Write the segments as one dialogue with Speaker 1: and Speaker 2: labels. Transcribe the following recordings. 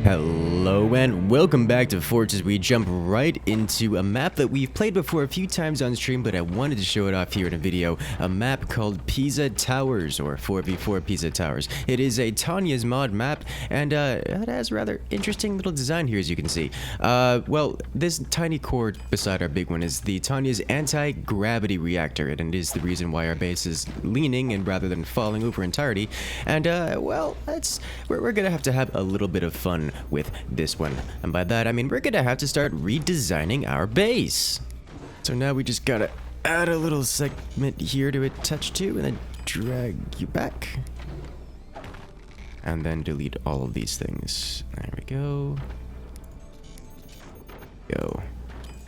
Speaker 1: Hello and welcome back to Fortress. We jump right into a map that we've played before a few times on stream, but I wanted to show it off here in a video. A map called Pisa Towers, or 4v4 Pisa Towers. It is a Tanya's mod map, and it has a rather interesting little design here, as you can see. Well, this tiny core beside our big one is the Tanya's anti-gravity reactor, and it is the reason why our base is leaning and rather than falling over entirety. And well, we're gonna have to have a little bit of fun with this one, and by that I mean we're gonna have to start redesigning our base. So now we just gotta add a little segment here to attach to and then drag you back and then delete all of these things. There we go.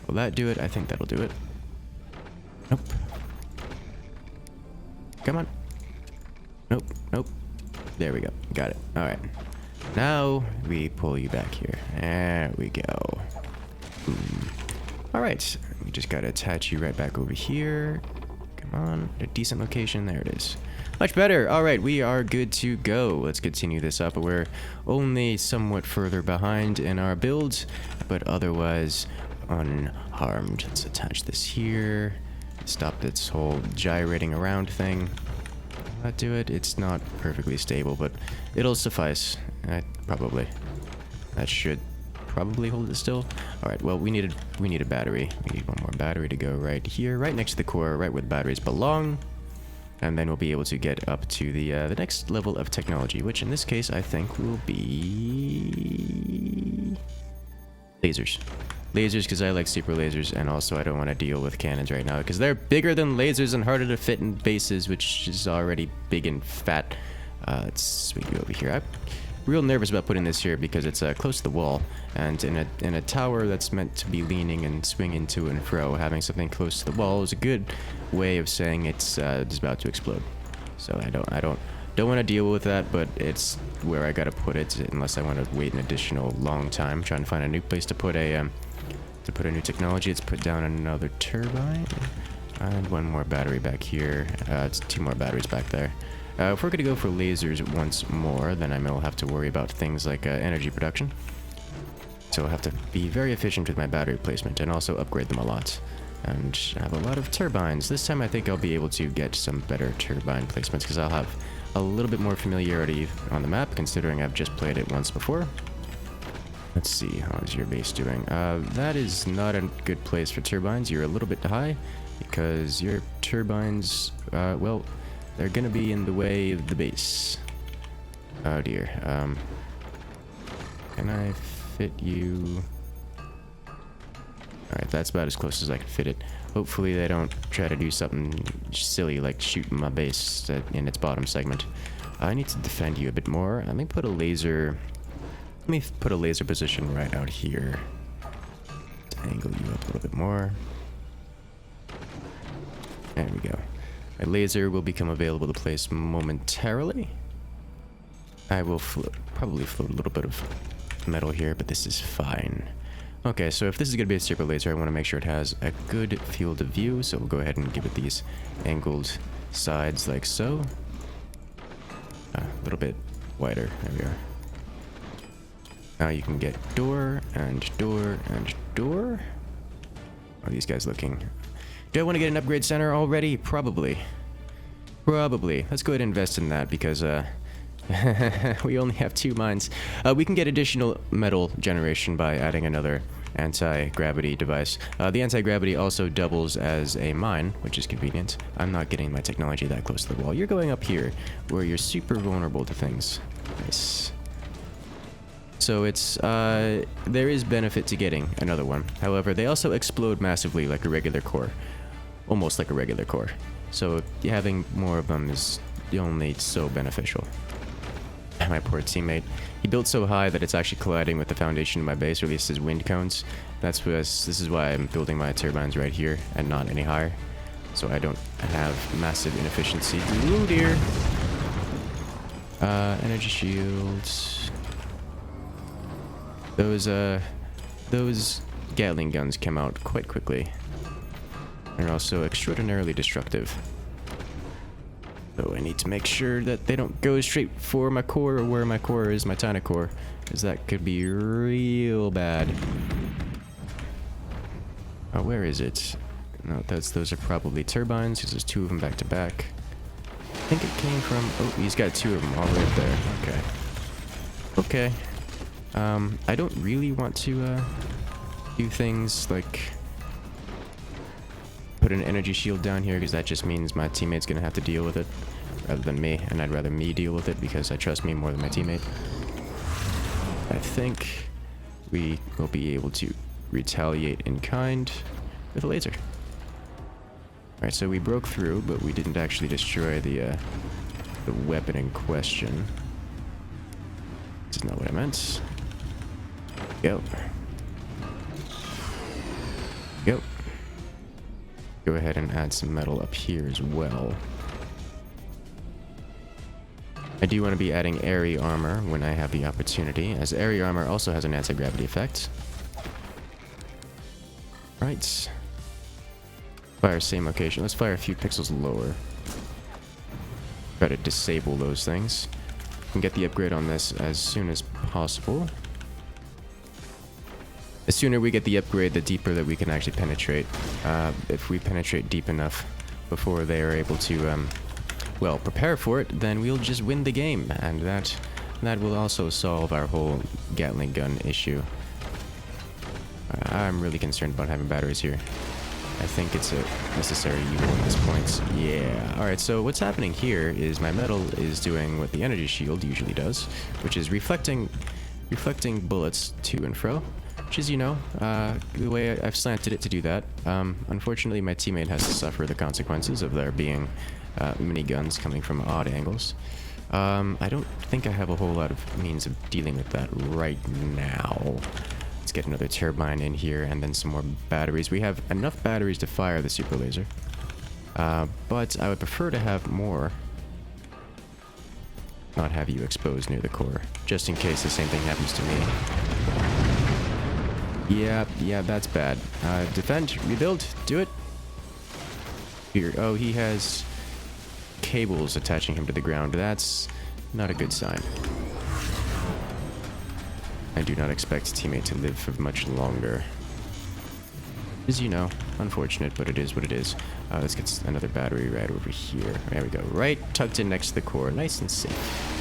Speaker 1: Will that do it? I think that'll do it. Nope. Come on. Nope. There we go. Got it. All right. Now we pull you back here. There we go. All right. We just got to attach you right back over here. Come on. A decent location. There it is. Much better. All right. We are good to go. Let's continue this up. We're only somewhat further behind in our build, but otherwise unharmed. Let's attach this here. Stop this whole gyrating around thing. Will that do it? It's not perfectly stable, but it'll suffice. Probably. That should probably hold it still. All right. Well, we need a battery. We need one more battery to go right here, right next to the core, right where the batteries belong, and then we'll be able to get up to the next level of technology, which in this case I think will be lasers. Lasers, because I like super lasers, and also I don't want to deal with cannons right now because they're bigger than lasers and harder to fit in bases, which is already big and fat. Let's swing you over here. I'm real nervous about putting this here because it's close to the wall, and in a tower that's meant to be leaning and swinging to and fro, having something close to the wall is a good way of saying it's about to explode. So I don't want to deal with that, but it's where I gotta put it unless I want to wait an additional long time trying to find a new place to put a new technology. Let's put down another turbine and one more battery back here. It's two more batteries back there. If we're going to go for lasers once more, then I will have to worry about things like energy production. So I'll have to be very efficient with my battery placement and also upgrade them a lot. And have a lot of turbines. This time I think I'll be able to get some better turbine placements because I'll have a little bit more familiarity on the map, considering I've just played it once before. Let's see, how is your base doing? That is not a good place for turbines. You're a little bit high because your turbines, well, they're gonna be in the way of the base. Oh dear. Can I fit you? Alright, that's about as close as I can fit it. Hopefully they don't try to do something silly like shoot my base in its bottom segment. I need to defend you a bit more. Let me put a laser position right out here. To angle you up a little bit more. There we go. A laser will become available to place momentarily. I will probably float a little bit of metal here, but this is fine. Okay, so if this is going to be a super laser, I want to make sure it has a good field of view, so we'll go ahead and give it these angled sides like so. A little bit wider. There we are. Now you can get door and door and door. How are these guys looking? Do I want to get an upgrade center already? Probably. Let's go ahead and invest in that because we only have 2 mines. We can get additional metal generation by adding another anti-gravity device. The anti-gravity also doubles as a mine, which is convenient. I'm not getting my technology that close to the wall. You're going up here where you're super vulnerable to things. Nice. So it's, there is benefit to getting another one. However, they also explode massively like a regular core. Almost like a regular core. So having more of them is only so beneficial. My poor teammate. He built so high that it's actually colliding with the foundation of my base, or at least his wind cones. This is why I'm building my turbines right here and not any higher. So I don't have massive inefficiency. Ooh dear. Energy shields. Those Gatling guns come out quite quickly. They're also extraordinarily destructive. So I need to make sure that they don't go straight for my core or where my core is, my Tanya core, because that could be real bad. Oh, where is it? No, those are probably turbines, because there's two of them back to back. I think it came from... Oh, he's got two of them all the way up there. Okay. Okay. I don't really want to do things like put an energy shield down here, because that just means my teammate's gonna have to deal with it rather than me, and I'd rather me deal with it because I trust me more than my teammate. I think we will be able to retaliate in kind with a laser. Alright, so we broke through, but we didn't actually destroy the weapon in question. This is not what I meant. Go. Go. Go ahead and add some metal up here as well. I do want to be adding airy armor when I have the opportunity, as airy armor also has an anti-gravity effect. Right. Fire same location. Let's fire a few pixels lower. Try to disable those things. And get the upgrade on this as soon as possible. The sooner we get the upgrade, the deeper that we can actually penetrate. If we penetrate deep enough before they are able to, well, prepare for it, then we'll just win the game. And that will also solve our whole Gatling gun issue. I'm really concerned about having batteries here. I think it's a necessary evil at this point. Yeah. Alright, so what's happening here is my metal is doing what the energy shield usually does, which is reflecting bullets to and fro. Which is, you know, the way I've slanted it to do that. Unfortunately, my teammate has to suffer the consequences of there being miniguns coming from odd angles. I don't think I have a whole lot of means of dealing with that right now. Let's get another turbine in here and then some more batteries. We have enough batteries to fire the super laser. But I would prefer to have more. Not have you exposed near the core, just in case the same thing happens to me. Yeah, that's bad. Defend, rebuild, do it. Here, oh, he has cables attaching him to the ground. That's not a good sign. I do not expect teammate to live for much longer. As you know, unfortunate, but it is what it is. Let's get another battery right over here. There we go. Right tucked in next to the core. Nice and safe.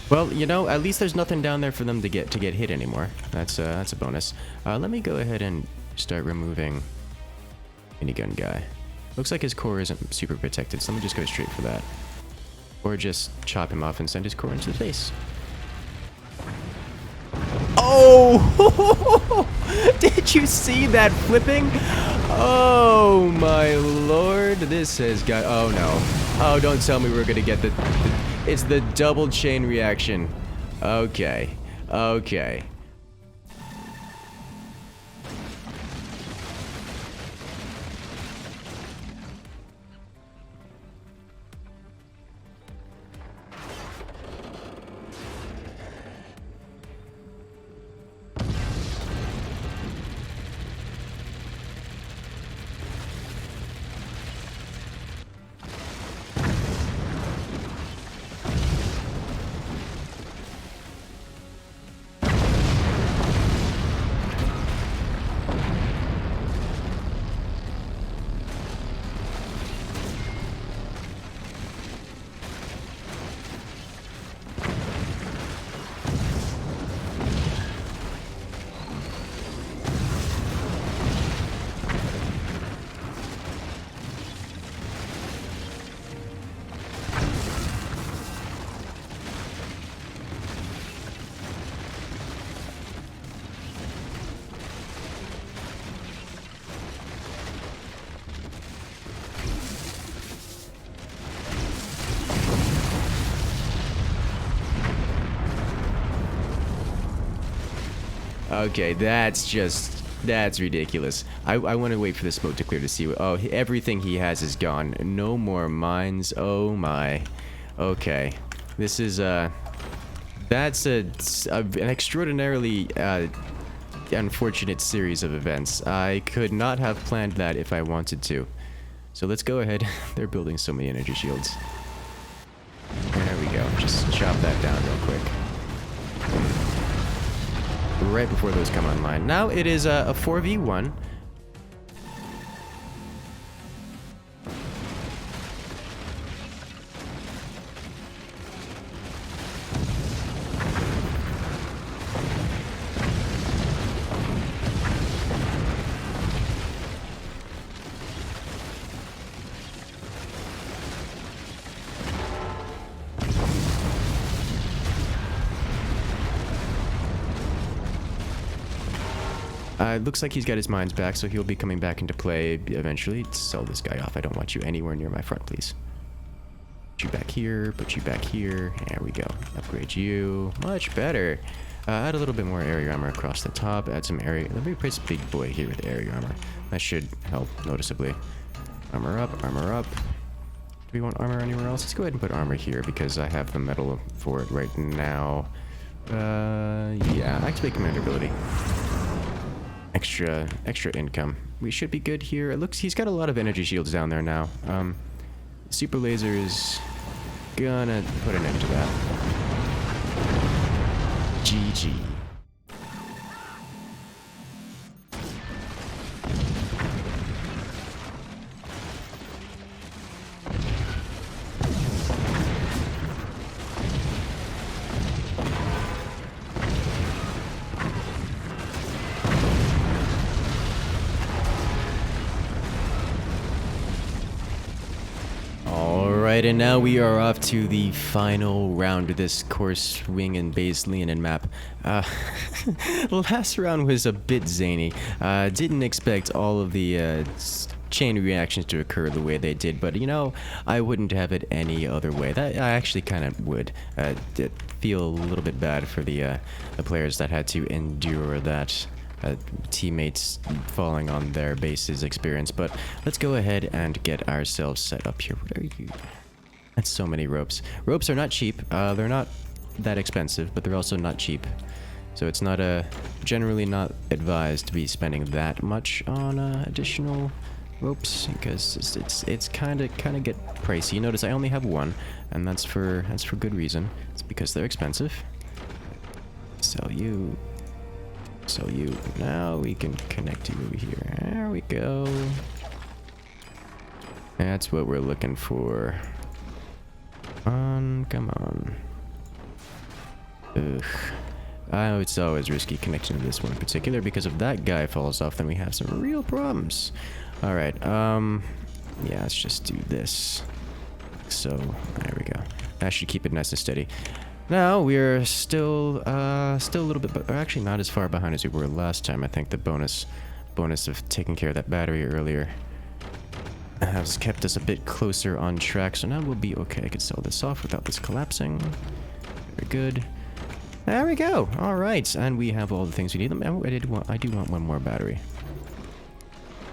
Speaker 1: Well, you know, at least there's nothing down there for them to get hit anymore. That's a bonus. Let me go ahead and start removing minigun guy. Looks like his core isn't super protected, so let me just go straight for that. Or just chop him off and send his core into the face. Oh! Did you see that flipping? Oh my lord, this has got... Oh no. Oh, don't tell me we're gonna get the it's the double chain reaction. Okay. Okay. Okay, that's ridiculous. I want to wait for the smoke to clear to see what... Oh, everything he has is gone. No more mines. Oh my. Okay. This is, that's an extraordinarily, unfortunate series of events. I could not have planned that if I wanted to. So let's go ahead. They're building so many energy shields. There we go. Just chop that down real quick. Right before those come online. Now it is a 4v1. It looks like he's got his mines back, so he'll be coming back into play eventually. Sell this guy off. I don't want you anywhere near my front, please. Put you back here. Put you back here. There we go. Upgrade you. Much better. Add a little bit more area armor across the top. Add some area. Let me replace the big boy here with area armor. That should help noticeably. Armor up. Armor up. Do we want armor anywhere else? Let's go ahead and put armor here because I have the metal for it right now. Yeah. Activate commander ability. Extra income. We should be good here. It looks he's got a lot of energy shields down there now. Super laser is gonna put an end to that. GG. And now we are off to the final round of this course wing and base Leonin map. Last round was a bit zany. Didn't expect all of the chain reactions to occur the way they did, but you know, I wouldn't have it any other way. That I actually kind of would. Feel a little bit bad for the players that had to endure that. Teammates falling on their bases experience, but let's go ahead and get ourselves set up here. What are you? That's so many ropes. Ropes are not cheap. They're not that expensive, but they're also not cheap. So it's not generally not advised to be spending that much on additional ropes because it's kind of get pricey. You notice I only have one, and that's for good reason. It's because they're expensive. Sell you. Sell you. Now we can connect you over here. There we go. That's what we're looking for. Come on. Ugh. It's always risky connecting to this one in particular because if that guy falls off, then we have some real problems. All right. Yeah, let's just do this. So there we go. That should keep it nice and steady. Now we're still a little bit, but actually not as far behind as we were last time. I think the bonus of taking care of that battery earlier has kept us a bit closer on track. So now we'll be okay. I can sell this off without this collapsing. Very good. There we go. All right, and we have all the things we need. I do want one more battery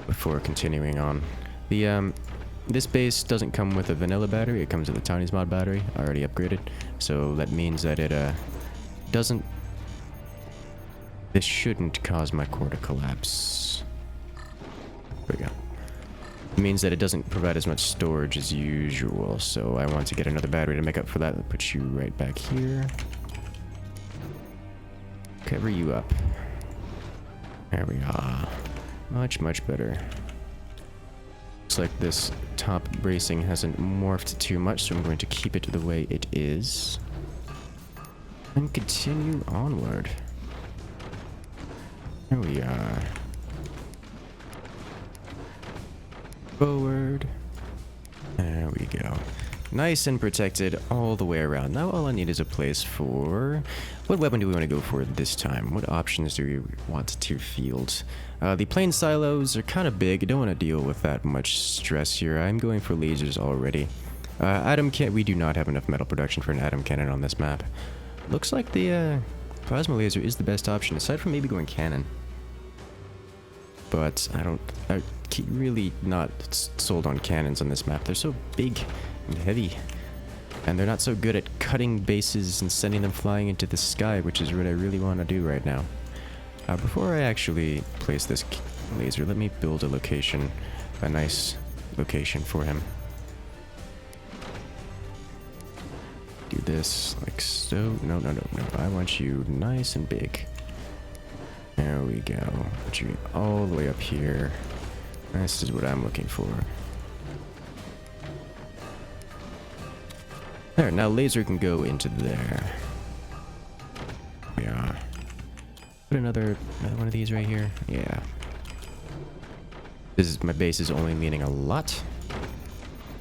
Speaker 1: before continuing on. The this base doesn't come with a vanilla battery. It comes with a Tanya's mod battery, already upgraded. So that means that it doesn't. This shouldn't cause my core to collapse. There we go. It means that it doesn't provide as much storage as usual. So I want to get another battery to make up for that. I'll put you right back here. Cover you up. There we are. Much better. Looks like this top bracing hasn't morphed too much, so I'm going to keep it the way it is. And continue onward. There we are. Forward. There we go. Nice and protected all the way around. Now all I need is a place for... What weapon do we want to go for this time? What options do we want to field? The plane silos are kind of big. I don't want to deal with that much stress here. I'm going for lasers already. We do not have enough metal production for an atom cannon on this map. Looks like the plasma laser is the best option, aside from maybe going cannon. But I'm really not sold on cannons on this map. They're so big and heavy. And they're not so good at cutting bases and sending them flying into the sky, which is what I really want to do right now. Before I actually place this laser, let me build a location, a nice location for him. Do this like so. No, no, no, no. I want you nice and big. There we go. Put you all the way up here. This is what I'm looking for. There, now laser can go into there. Yeah. Put another one of these right here. Yeah. This is, my base is only leaning a lot.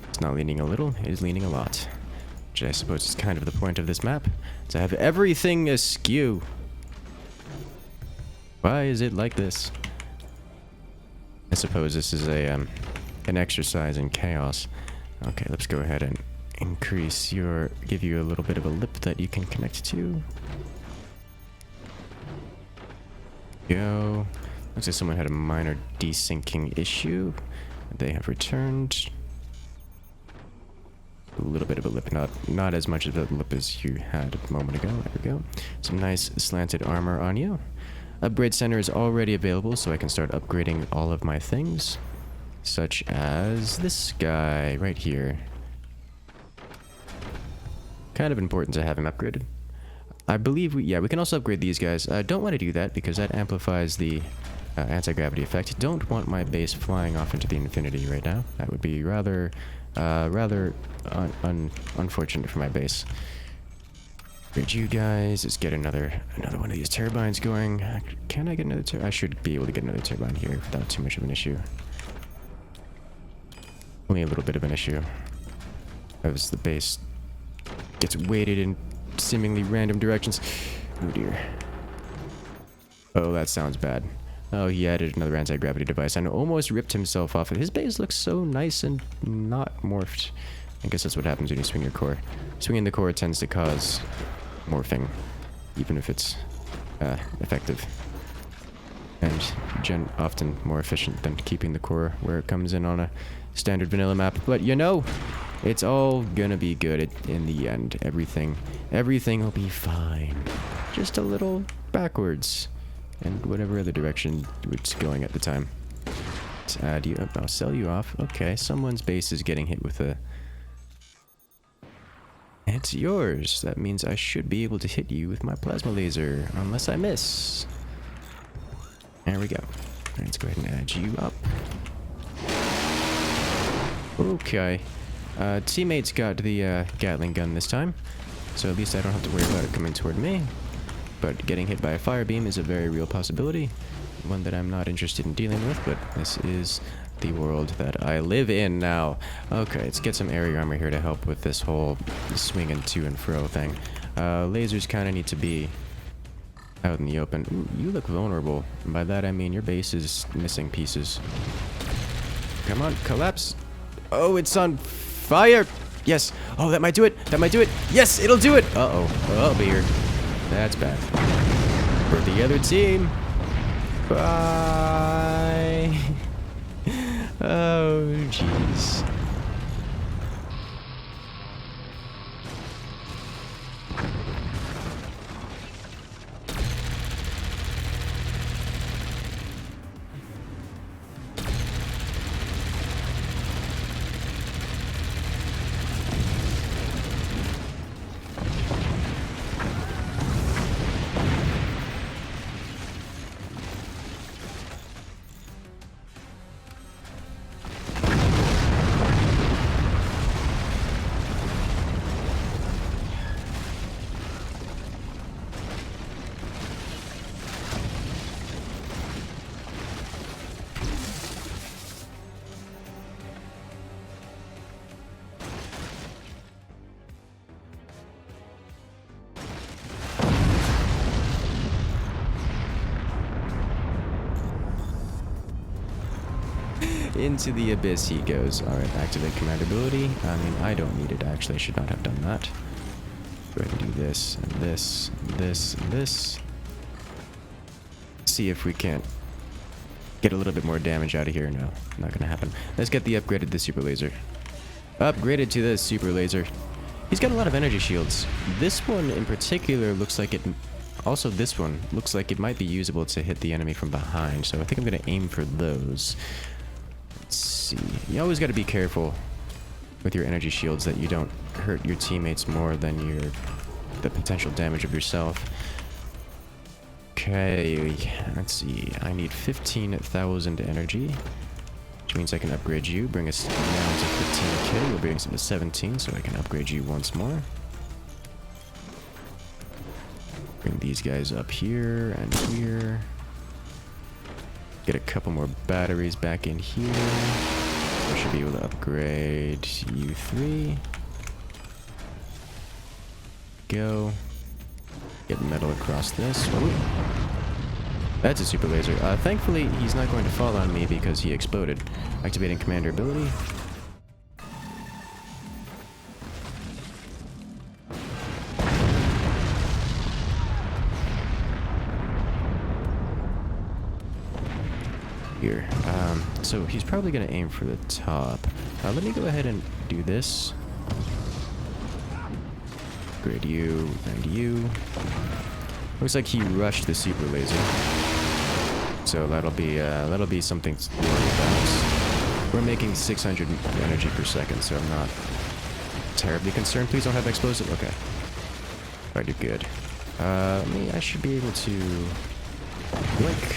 Speaker 1: It's not leaning a little, it is leaning a lot. Which I suppose is kind of the point of this map. To have everything askew. Why is it like this? I suppose this is a an exercise in chaos. Okay, let's go ahead and increase your, give you a little bit of a lip that you can connect to. Go. Looks like someone had a minor desyncing issue. They have returned. A little bit of a lip, not as much of a lip as you had a moment ago. There we go. Some nice slanted armor on you. Upgrade center is already available, so I can start upgrading all of my things. Such as this guy right here. Kind of important to have him upgraded. I believe we can also upgrade these guys. I don't want to do that because that amplifies the anti-gravity effect. Don't want my base flying off into the infinity right now. That would be rather unfortunate for my base. Upgrade you guys. Let's get another one of these turbines going. Can I get another turbine? I should be able to get another turbine here without too much of an issue. Only a little bit of an issue. As the base gets weighted in seemingly random directions. Oh dear. Oh, that sounds bad. Oh, he added another anti-gravity device and almost ripped himself off. His base looks so nice and not morphed. I guess that's what happens when you swing your core. Swinging the core tends to cause morphing, even if it's effective. And often more efficient than keeping the core where it comes in on a standard vanilla map. But you know, it's all gonna be good in the end. Everything will be fine. Just a little backwards. And whatever other direction it's going at the time. Let's add you up. I'll sell you off. Okay, someone's base is getting hit with a... It's yours. That means I should be able to hit you with my plasma laser. Unless I miss. There we go. Let's go ahead and add you up. Okay. Teammates got the Gatling gun this time. So at least I don't have to worry about it coming toward me. But getting hit by a fire beam is a very real possibility. One that I'm not interested in dealing with, but this is the world that I live in now. Okay, let's get some area armor here to help with this whole swinging to and fro thing. Lasers kind of need to be out in the open. Ooh, you look vulnerable. And by that I mean your base is missing pieces. Come on, collapse. Oh, it's on fire. Yes. Oh, that might do it. That might do it. Yes, it'll do it. Uh-oh. Oh, dear. That's bad. For the other team. Bye. Oh, jeez. Into the abyss he goes. Alright, activate command ability. I mean, I don't need it. Actually, I should not have done that. Go ahead and do this, and this, and this, and this. See if we can't get a little bit more damage out of here. No, not gonna happen. Let's get the upgraded to the super laser. Upgraded to the super laser. He's got a lot of energy shields. This one in particular looks like it Also, this one looks like it might be usable to hit the enemy from behind, so I think I'm going to aim for those. Let's see. You always got to be careful with your energy shields that you don't hurt your teammates more than the potential damage of yourself. Okay, let's see. I need 15,000 energy, which means I can upgrade you, bring us down to 15k. We'll bring us to 17, so I can upgrade you once more. Bring these guys up here and here. Get a couple more batteries back in here. I should be able to upgrade you 3. Go. Get metal across this. Ooh. That's a super laser. Thankfully, he's not going to fall on me because he exploded. Activating commander ability. Here. So he's probably going to aim for the top. Let me go ahead and do this. Upgrade you and you. Looks like he rushed the super laser. So that'll be something to worry about. We're making 600 energy per second, so I'm not terribly concerned. Please don't have explosive. Okay. I do good. I should be able to blink.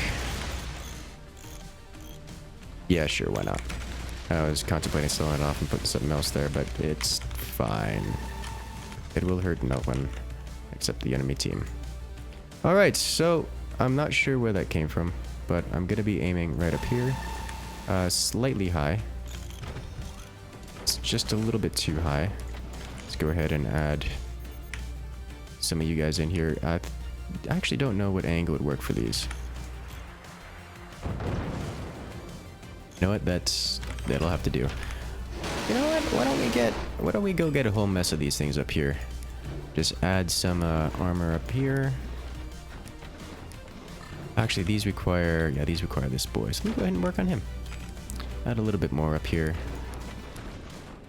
Speaker 1: Yeah, sure, why not? I was contemplating selling it off and putting something else there, but it's fine. It will hurt no one except the enemy team. Alright, so I'm not sure where that came from, but I'm going to be aiming right up here. Slightly high. It's just a little bit too high. Let's go ahead and add some of you guys in here. I actually don't know what angle would work for these. You know what? That'll have to do. You know what? Why don't we go get a whole mess of these things up here? Just add some armor up here. Actually, these require this boy. So let me go ahead and work on him. Add a little bit more up here.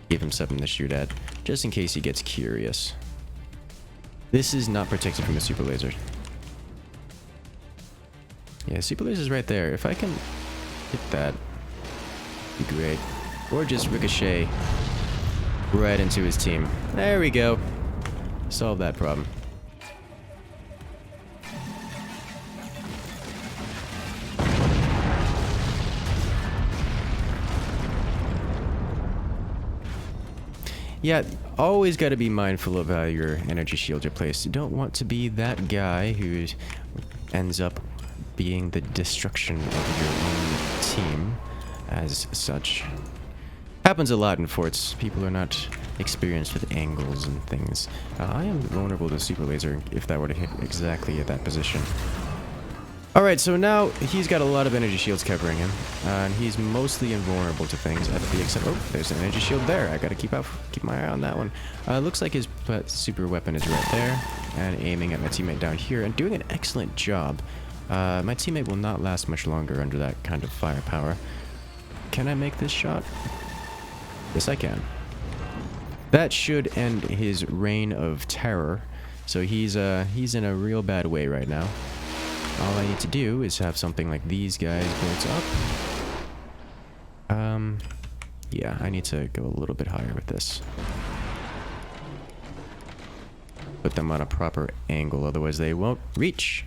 Speaker 1: Give him something to shoot at, just in case he gets curious. This is not protected from the super laser. Yeah, super laser's right there. If I can hit that, be great. Or just ricochet right into his team. There we go. Solve that problem. Yeah, always got to be mindful of how your energy shields are placed. You don't want to be that guy who ends up being the destruction of your own team as such. Happens a lot in forts. People are not experienced with angles and things. I am vulnerable to super laser if that were to hit exactly at that position. Alright, so now he's got a lot of energy shields covering him, and he's mostly invulnerable to things, except, oh, there's an energy shield there. I gotta keep my eye on that one. Looks like his super weapon is right there, and aiming at my teammate down here, and doing an excellent job. My teammate will not last much longer under that kind of firepower. Can I make this shot? Yes, I can. That should end his reign of terror. So he's in a real bad way right now. All I need to do is have something like these guys built up. Yeah, I need to go a little bit higher with this. Put them on a proper angle, otherwise they won't reach.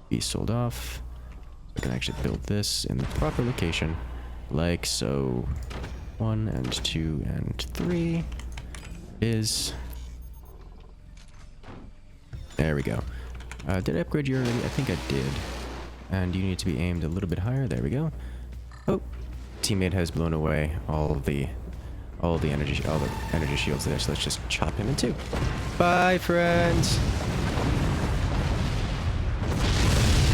Speaker 1: Be sold off. I can actually build this in the proper location, like so. 1 and 2 and 3 is. There we go. Did I upgrade you already? I think I did. And you need to be aimed a little bit higher. There we go. Oh, teammate has blown away all the energy shields there. So let's just chop him in two. Bye, friends.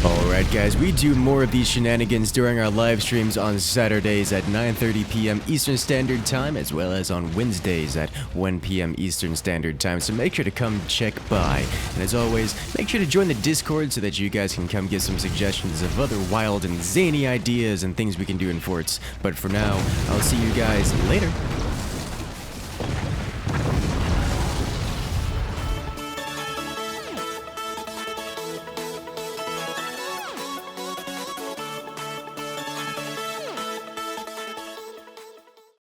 Speaker 1: Alright guys, we do more of these shenanigans during our live streams on Saturdays at 9:30 p.m. Eastern Standard Time, as well as on Wednesdays at 1 p.m. Eastern Standard Time, so make sure to come check by. And as always, make sure to join the Discord so that you guys can come give some suggestions of other wild and zany ideas and things we can do in forts. But for now, I'll see you guys later.